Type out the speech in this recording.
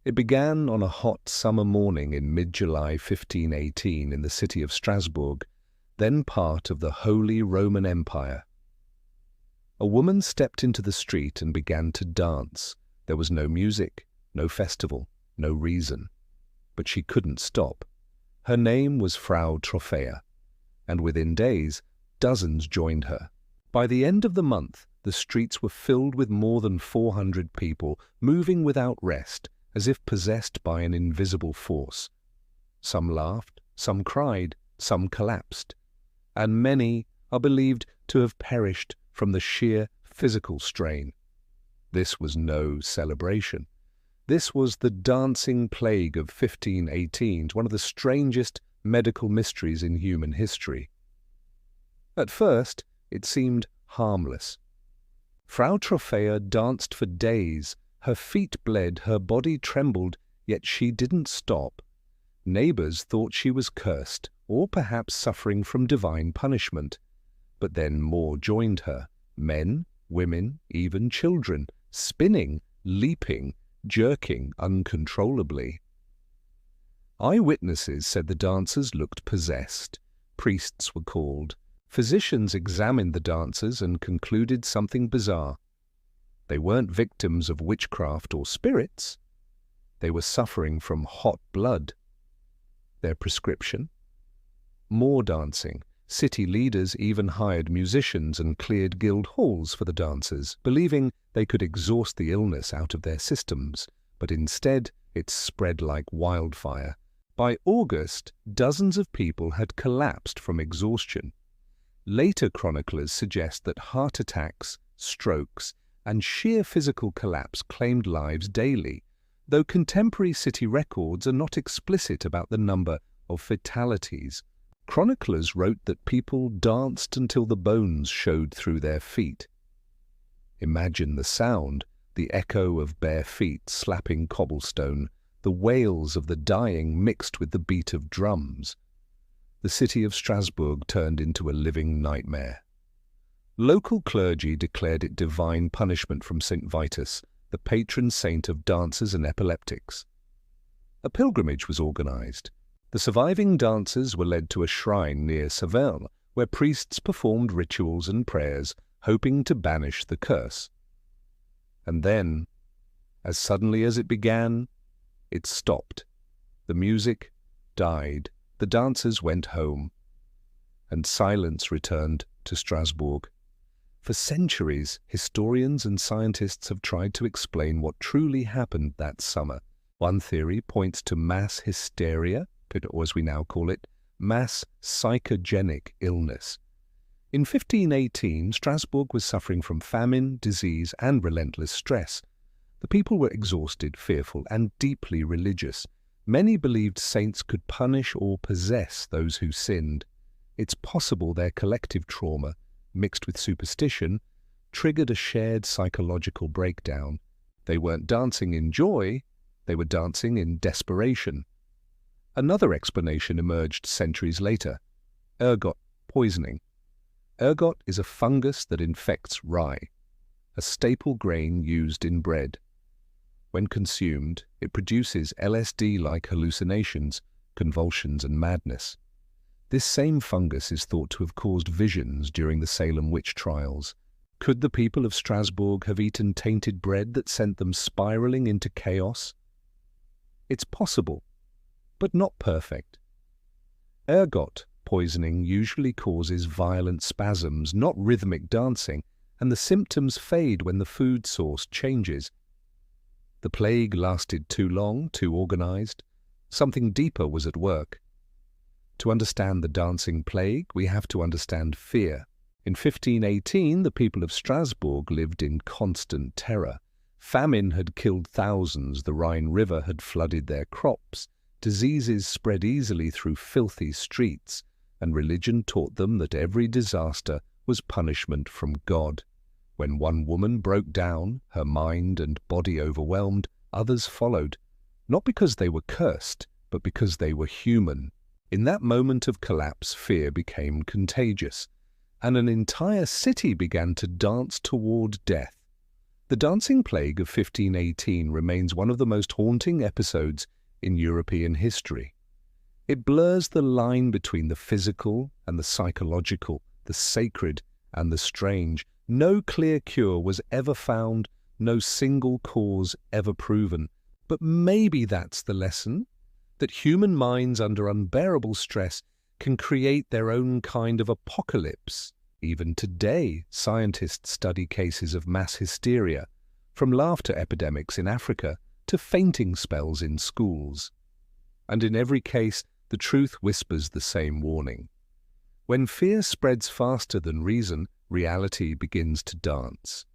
It began on a hot summer morning in mid-July 1518 in the city of Strasbourg, then part of the Holy Roman Empire. A woman stepped into the street and began to dance. There was no music, no festival, no reason. But she couldn't stop. Her name was Frau Trophäa, and within days, dozens joined her. By the end of the month, the streets were filled with more than 400 people, moving without rest, as if possessed by an invisible force. Some laughed, some cried, some collapsed, and many are believed to have perished from the sheer physical strain. This was no celebration. This was the dancing plague of 1518, one of the strangest medical mysteries in human history. At first, it seemed harmless. Frau Trophäa danced for days. Her feet bled, her body trembled, yet she didn't stop. Neighbors thought she was cursed, or perhaps suffering from divine punishment. But then more joined her, men, women, even children, spinning, leaping, jerking uncontrollably. Eyewitnesses said the dancers looked possessed. Priests were called. Physicians examined the dancers and concluded something bizarre. They weren't victims of witchcraft or spirits. They were suffering from hot blood. Their prescription? More dancing. City leaders even hired musicians and cleared guild halls for the dancers, believing they could exhaust the illness out of their systems. But instead, it spread like wildfire. By August, dozens of people had collapsed from exhaustion. Later chroniclers suggest that heart attacks, strokes, and sheer physical collapse claimed lives daily, though contemporary city records are not explicit about the number of fatalities. Chroniclers wrote that people danced until the bones showed through their feet. Imagine the sound, the echo of bare feet slapping cobblestone, the wails of the dying mixed with the beat of drums. The city of Strasbourg turned into a living nightmare. Local clergy declared it divine punishment from St. Vitus, the patron saint of dancers and epileptics. A pilgrimage was organized. The surviving dancers were led to a shrine near Saverne, where priests performed rituals and prayers, hoping to banish the curse. And then, as suddenly as it began, it stopped. The music died, the dancers went home, and silence returned to Strasbourg. For centuries, historians and scientists have tried to explain what truly happened that summer. One theory points to mass hysteria, or as we now call it, mass psychogenic illness. In 1518, Strasbourg was suffering from famine, disease, and relentless stress. The people were exhausted, fearful, and deeply religious. Many believed saints could punish or possess those who sinned. It's possible their collective trauma, mixed with superstition, triggered a shared psychological breakdown. They weren't dancing in joy, they were dancing in desperation. Another explanation emerged centuries later: ergot poisoning. Ergot is a fungus that infects rye, a staple grain used in bread. When consumed, it produces LSD-like hallucinations, convulsions, and madness. This same fungus is thought to have caused visions during the Salem witch trials. Could the people of Strasbourg have eaten tainted bread that sent them spiraling into chaos? It's possible, but not perfect. Ergot poisoning usually causes violent spasms, not rhythmic dancing, and the symptoms fade when the food source changes. The plague lasted too long, too organized. Something deeper was at work. To understand the dancing plague, we have to understand fear. In 1518, the people of Strasbourg lived in constant terror. Famine had killed thousands, the Rhine River had flooded their crops, diseases spread easily through filthy streets, and religion taught them that every disaster was punishment from God. When one woman broke down, her mind and body overwhelmed, others followed, not because they were cursed, but because they were human. In that moment of collapse, fear became contagious, and an entire city began to dance toward death. The The dancing plague of 1518 remains one of the most haunting episodes in European history. It blurs the line between the physical and the psychological, the sacred and the strange. No clear cure was ever found, no single cause ever proven. But maybe that's the lesson, that human minds under unbearable stress can create their own kind of apocalypse. Even today, scientists study cases of mass hysteria, from laughter epidemics in Africa to fainting spells in schools. And in every case, the truth whispers the same warning. When fear spreads faster than reason, reality begins to dance.